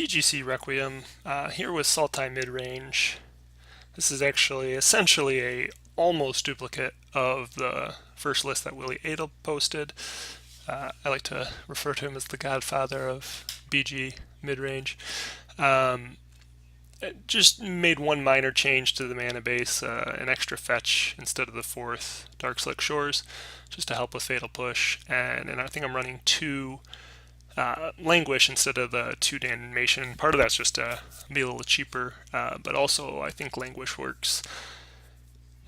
TGC Requiem here with Sultai Midrange. This is actually essentially a almost duplicate of the first list that Willie Adel posted. I like to refer to him as the godfather of BG Midrange. Just made one minor change to the mana base, an extra fetch instead of the fourth Dark Slick Shores, just to help with Fatal Push. And I think I'm running two Languish instead of the 2 animation. Part of that's just to be a little cheaper, but also I think Languish works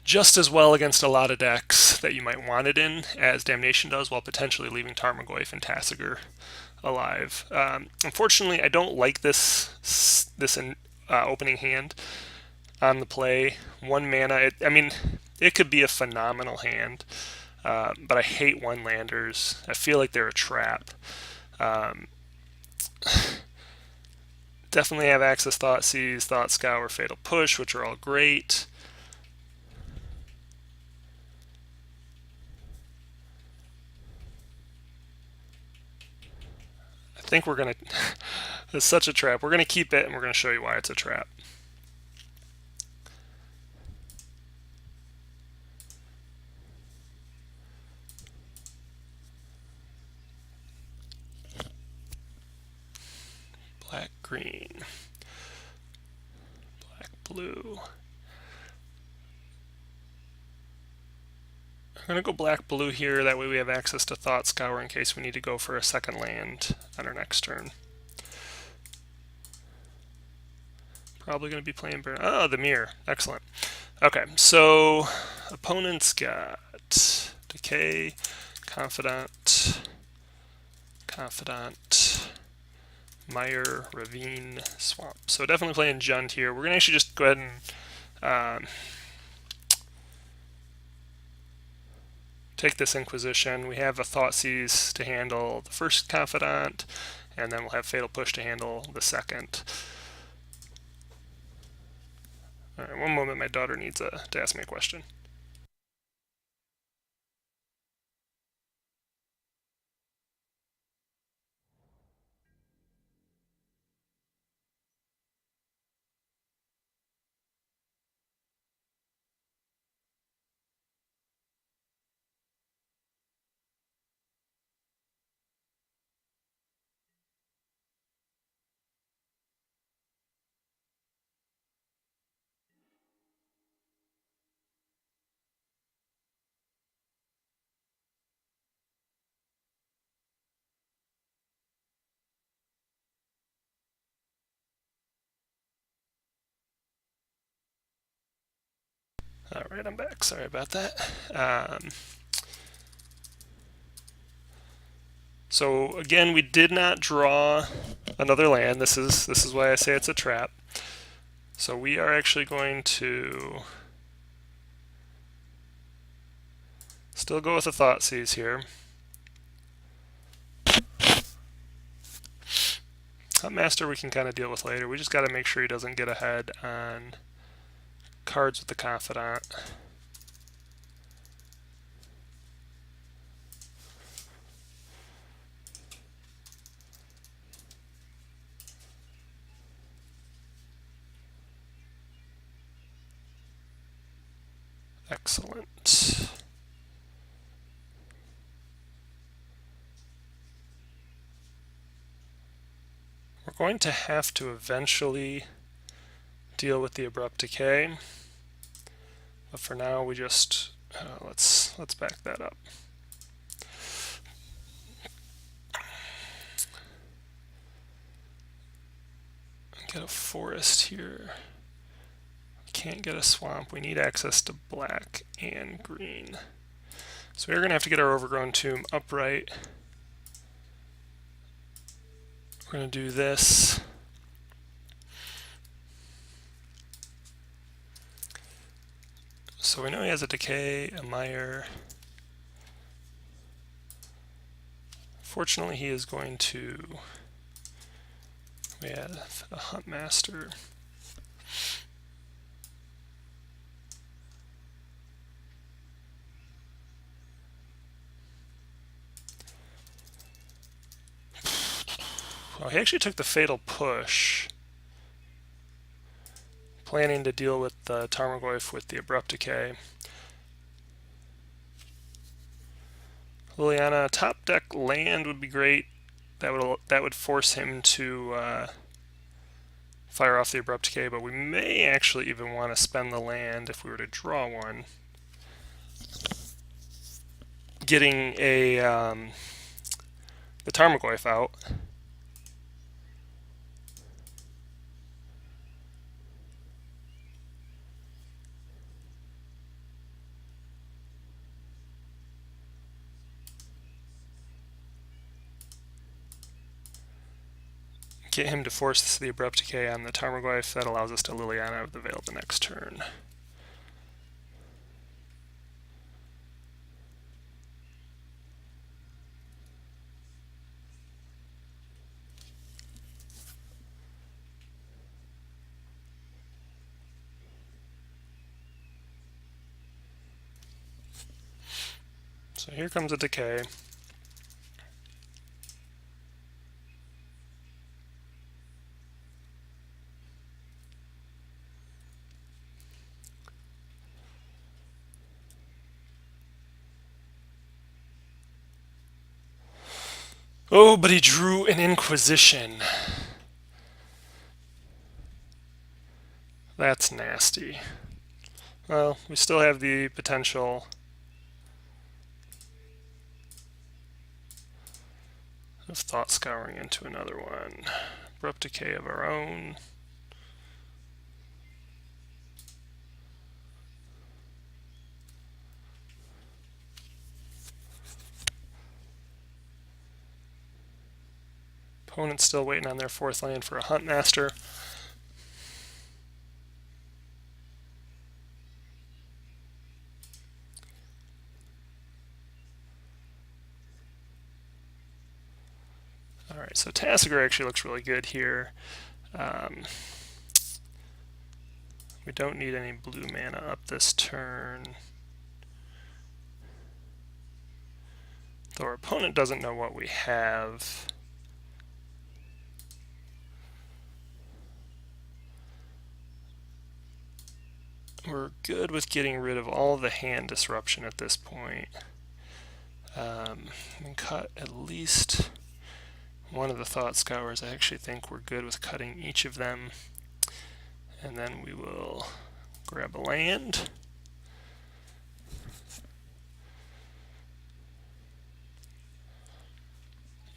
just as well against a lot of decks that you might want it in as Damnation does, while potentially leaving Tarmogoyf and Tasigur alive. Unfortunately, I don't like this opening hand on the play. 1 mana. It could be a phenomenal hand, but I hate 1-landers. I feel like they're a trap. Definitely have access Thoughtseize, Thought Scour, Fatal Push, which are all great. I think we're going to... It's such a trap. We're going to keep it, and we're going to show you why it's a trap. Black, green. Black, blue. I'm going to go black, blue here. That way we have access to Thought Scour in case we need to go for a second land on our next turn. Probably going to be playing... Oh, the mirror. Excellent. Okay, so opponents got Decay, Confidant, Mire, Ravine, Swamp. So definitely playing Jund here. We're going to actually just go ahead and take this Inquisition. We have a Thoughtseize to handle the first Confidant, and then we'll have Fatal Push to handle the second. Alright, one moment, my daughter needs to ask me a question. Alright, I'm back. Sorry about that. So again, we did not draw another land. This is why I say it's a trap. So we are actually going to still go with a Thoughtseize here. Master we can kind of deal with later. We just got to make sure he doesn't get ahead on cards with the Confidant. Excellent. We're going to have to eventually deal with the Abrupt Decay, but for now we just let's back that up. Get a forest here. Can't get a swamp. We need access to black and green. So we're going to have to get our Overgrown Tomb upright. We're going to do this. So we know he has a Decay, a Mire. Fortunately, he is going to... We have a Huntmaster. Well, he actually took the Fatal Push, planning to deal with the Tarmogoyf with the Abrupt Decay. Liliana, top deck land would be great. That would force him to fire off the Abrupt Decay, but we may actually even want to spend the land if we were to draw one. Getting the Tarmogoyf out. Get him to force the Abrupt Decay on the Tarmogoyf. That allows us to Liliana out of the Veil the next turn. So here comes a Decay. Oh, but he drew an Inquisition. That's nasty. Well, we still have the potential of Thought Scouring into another one. Abrupt Decay of our own. Opponent's still waiting on their fourth land for a Huntmaster. Alright, so Tasigur actually looks really good here. We don't need any blue mana up this turn. Though our opponent doesn't know what we have. We're good with getting rid of all the hand disruption at this point. And cut at least one of the Thought Scours. I actually think we're good with cutting each of them. And then we will grab a land.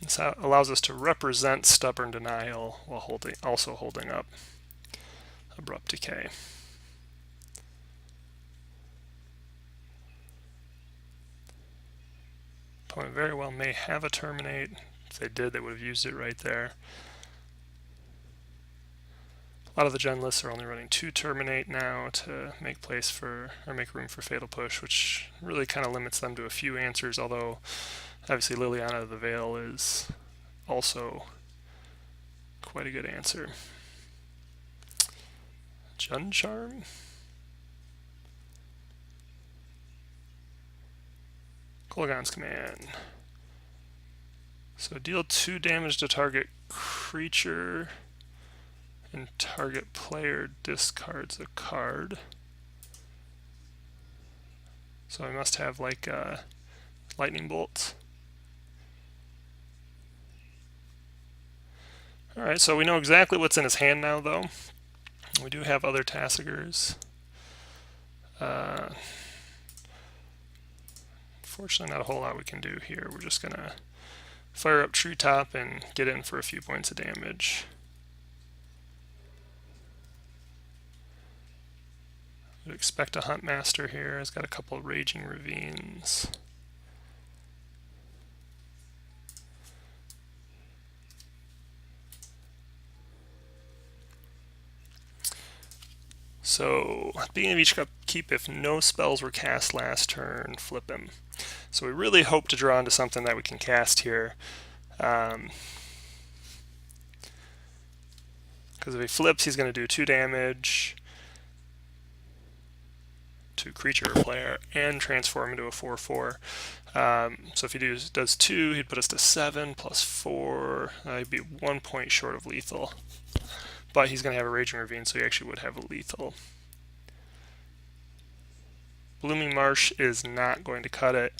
This allows us to represent Stubborn Denial while also holding up Abrupt Decay. Opponent very well may have a Terminate. If they did, they would have used it right there. A lot of the gen lists are only running 2 Terminate now to make place for, or make room for Fatal Push, which really kind of limits them to a few answers, although obviously Liliana of the Veil is also quite a good answer. Jund Charm? Kolaghan's Command. So deal 2 damage to target creature, and target player discards a card. So I must have like lightning bolts. Alright, so we know exactly what's in his hand now, though. We do have other Tasigurs. Fortunately, not a whole lot we can do here. We're just going to fire up Treetop and get in for a few points of damage. Would expect a Huntmaster here. He's got a couple of Raging Ravines. So, at the beginning of each upkeep, if no spells were cast last turn, flip him. So we really hope to draw into something that we can cast here. Because if he flips, he's going to do 2 damage. to creature player and transform into a 4/4. So if he does 2, he'd put us to 7 plus 4. He'd be 1 point short of lethal. But he's going to have a Raging Ravine, so he actually would have a lethal. Blooming Marsh is not going to cut it.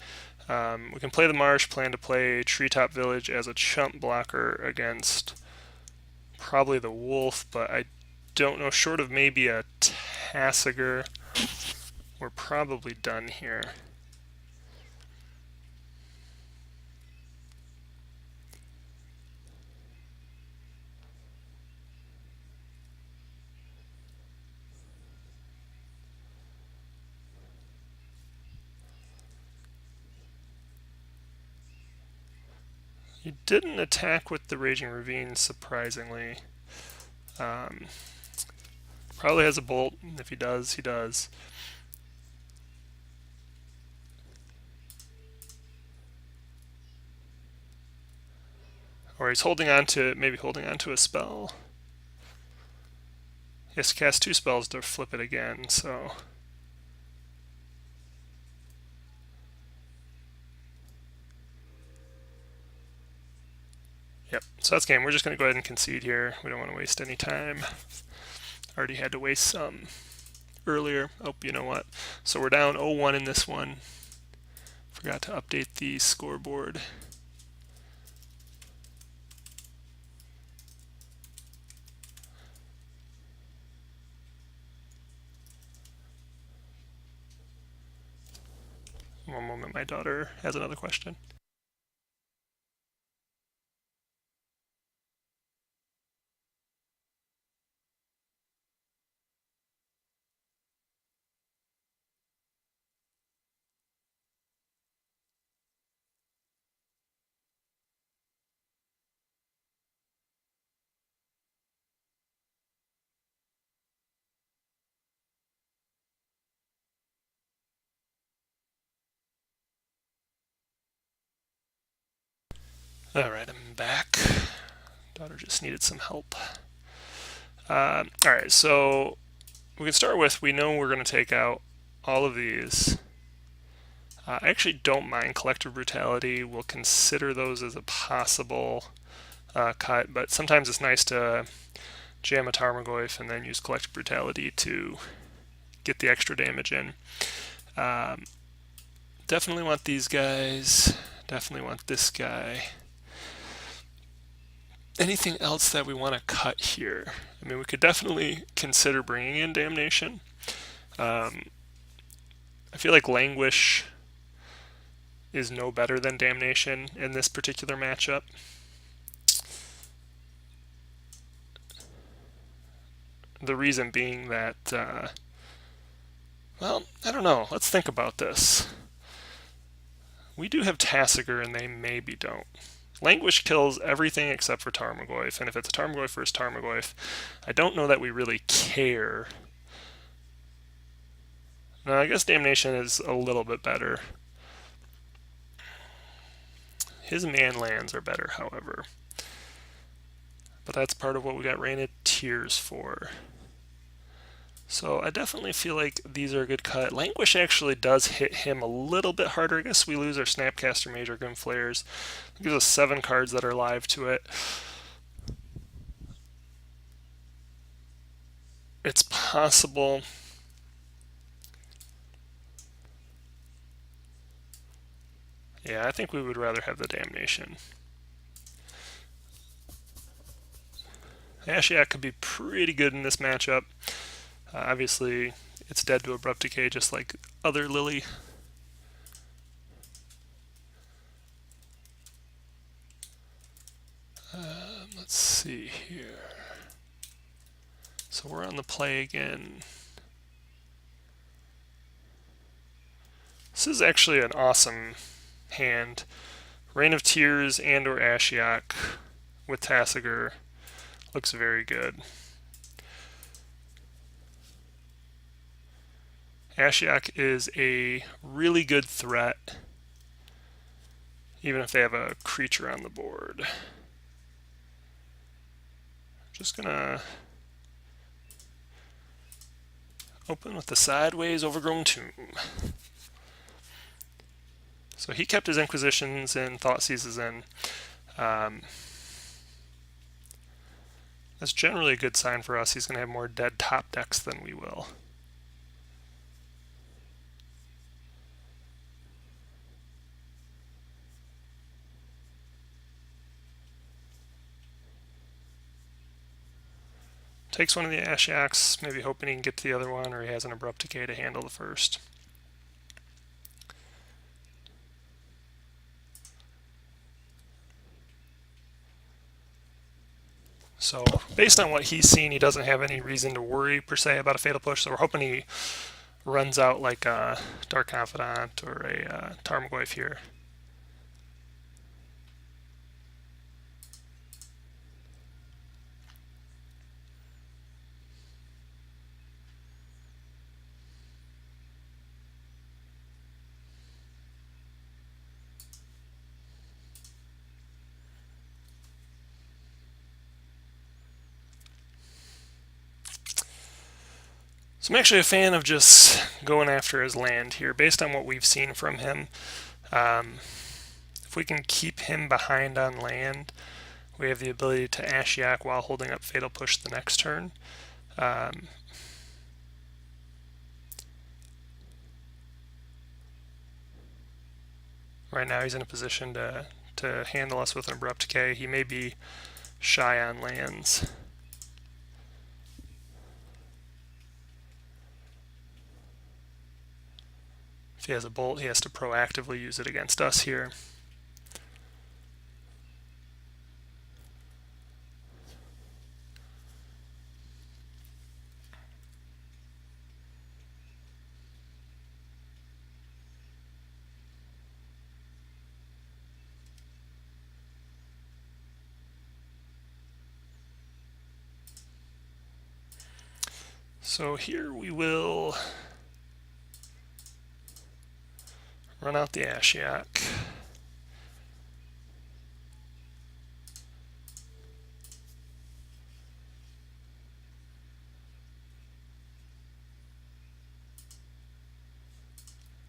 We can play the Marsh, plan to play Treetop Village as a chump blocker against probably the Wolf, but I don't know, short of maybe a Tasigur, we're probably done here. He didn't attack with the Raging Ravine, surprisingly. Probably has a Bolt. If he does, he does. Or he's holding on to, maybe holding on to a spell. He has to cast 2 spells to flip it again, so... Yep, so that's game. We're just going to go ahead and concede here. We don't want to waste any time. Already had to waste some earlier. Oh, you know what? So we're down 0-1 in this one. Forgot to update the scoreboard. One moment, my daughter has another question. Alright, I'm back. Daughter just needed some help. Alright, so we can start with, we know we're going to take out all of these. I actually don't mind Collective Brutality. We'll consider those as a possible cut, but sometimes it's nice to jam a Tarmogoyf and then use Collective Brutality to get the extra damage in. Definitely want these guys. Definitely want this guy. Anything else that we want to cut here? I mean, we could definitely consider bringing in Damnation. I feel like Languish is no better than Damnation in this particular matchup. The reason being that, well, I don't know. Let's think about this. We do have Tasigur, and they maybe don't. Languish kills everything except for Tarmogoyf, and if it's a Tarmogoyf versus Tarmogoyf, I don't know that we really care. Now, I guess Damnation is a little bit better. His man lands are better, however. But that's part of what we got Rain of Tears for. So I definitely feel like these are a good cut. Languish actually does hit him a little bit harder. I guess we lose our Snapcaster Major Gun Flares. It gives us 7 cards that are live to it. It's possible. Yeah, I think we would rather have the Damnation. Ashiok could be pretty good in this matchup. Obviously, it's dead to Abrupt Decay just like other Lily. Let's see here. So we're on the play again. This is actually an awesome hand. Rain of Tears and or Ashiok with Tasigur looks very good. Ashiok is a really good threat, even if they have a creature on the board. Just gonna Open with the Sideways Overgrown Tomb. So he kept his Inquisitions in, Thoughtseizes in. That's generally a good sign for us. He's going to have more dead top decks than we will. Takes one of the Ashiaks, maybe hoping he can get to the other one, or he has an Abrupt Decay to handle the first. So based on what he's seen, he doesn't have any reason to worry per se about a Fatal Push, so we're hoping he runs out like a Dark Confidant or a Tarmogoyf here. So I'm actually a fan of just going after his land here, based on what we've seen from him. If we can keep him behind on land, we have the ability to Ashiok while holding up Fatal Push the next turn. Right now he's in a position to handle us with an Abrupt Decay. He may be shy on lands. If he has a Bolt, he has to proactively use it against us here. So here we will run out the Ashiok.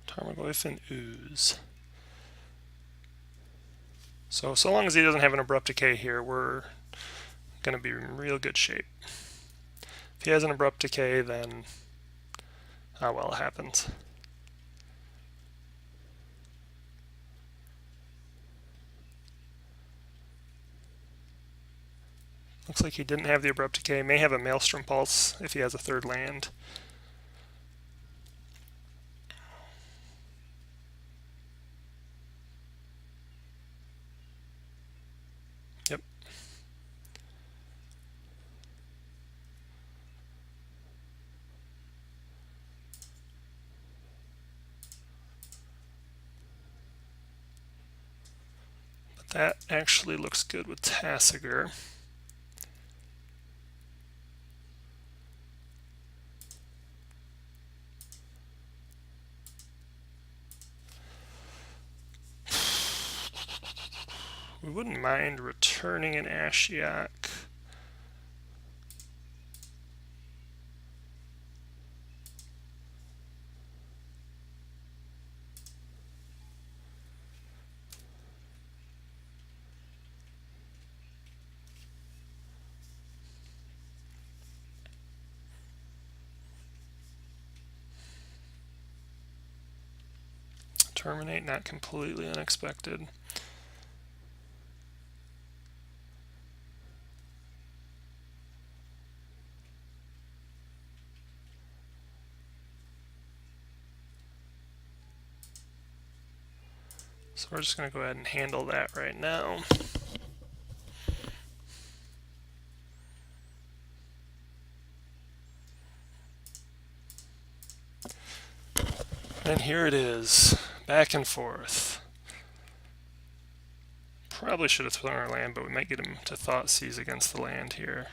Tarmogoyf and Ooze. So long as he doesn't have an Abrupt Decay here, we're going to be in real good shape. If he has an Abrupt Decay, then well, it happens. Looks like he didn't have the Abrupt Decay. May have a Maelstrom Pulse if he has a third land. Yep. But that actually looks good with Tasigur. We wouldn't mind returning an Ashiok. Terminate, not completely unexpected. So we're just going to go ahead and handle that right now. And here it is, back and forth. Probably should have thrown our land, but we might get him to Thoughtseize against the land here.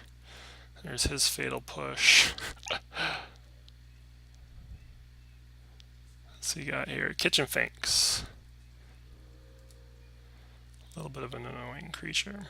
There's his Fatal Push. What's he got here? Kitchen Finks. A little bit of an annoying creature.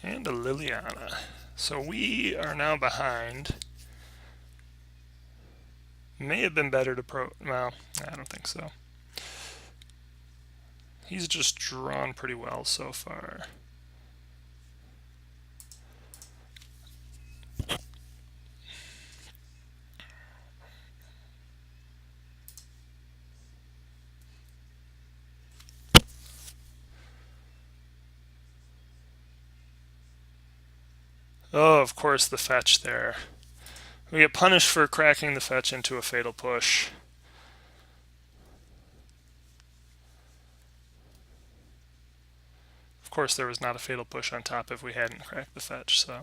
And a Liliana. So we are now behind. May have been better to well, I don't think so. He's just drawn pretty well so far. Oh, of course, the fetch there. We get punished for cracking the fetch into a fatal push. Of course, there was not a fatal push on top if we hadn't cracked the fetch, so.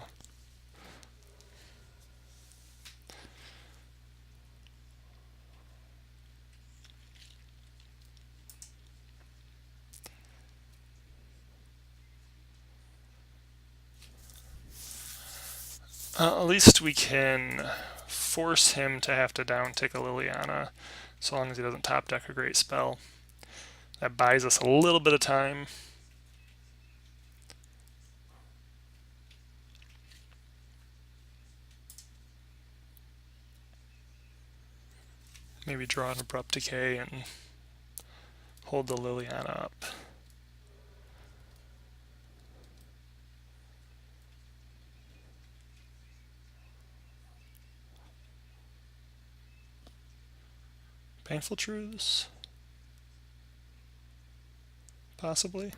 At least we can force him to have to down tick a Liliana, so long as he doesn't top deck a great spell. That buys us a little bit of time. Maybe draw an Abrupt Decay and hold the Liliana up. Painful Truths? Possibly.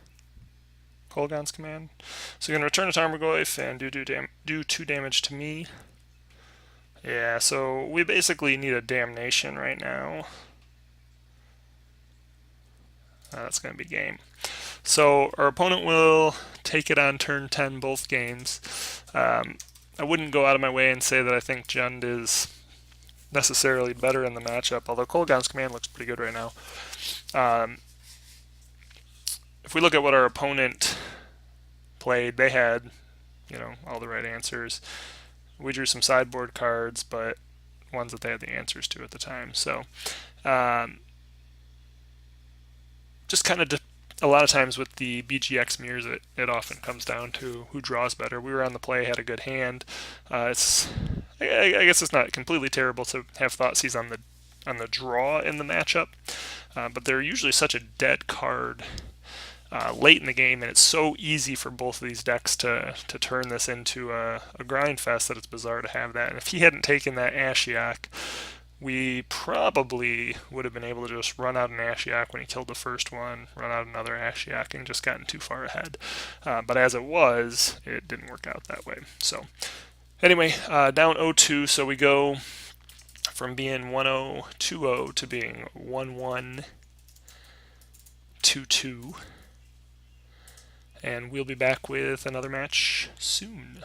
Kolaghan's Command. So you're going to return a Tarmogoyf and do 2 damage to me. Yeah, so we basically need a Damnation right now. That's going to be game. So our opponent will take it on turn 10 both games. I wouldn't go out of my way and say that I think Jund is necessarily better in the matchup, although Kolaghan's Command looks pretty good right now. If we look at what our opponent played, they had, all the right answers. We drew some sideboard cards, but ones that they had the answers to at the time. So just kind of a lot of times with the BGX mirrors, it often comes down to who draws better. We were on the play, had a good hand. I guess it's not completely terrible to have Thoughtseize on the draw in the matchup, but they're usually such a dead card late in the game, and it's so easy for both of these decks to turn this into a grind fest that it's bizarre to have that. And if he hadn't taken that Ashiok, we probably would have been able to just run out an Ashiok when he killed the first one, run out another Ashiok, and just gotten too far ahead. But as it was, it didn't work out that way. So anyway, down 0-2, so we go from being 1-0, 2-0 to being 1-1, 2-2. And we'll be back with another match soon.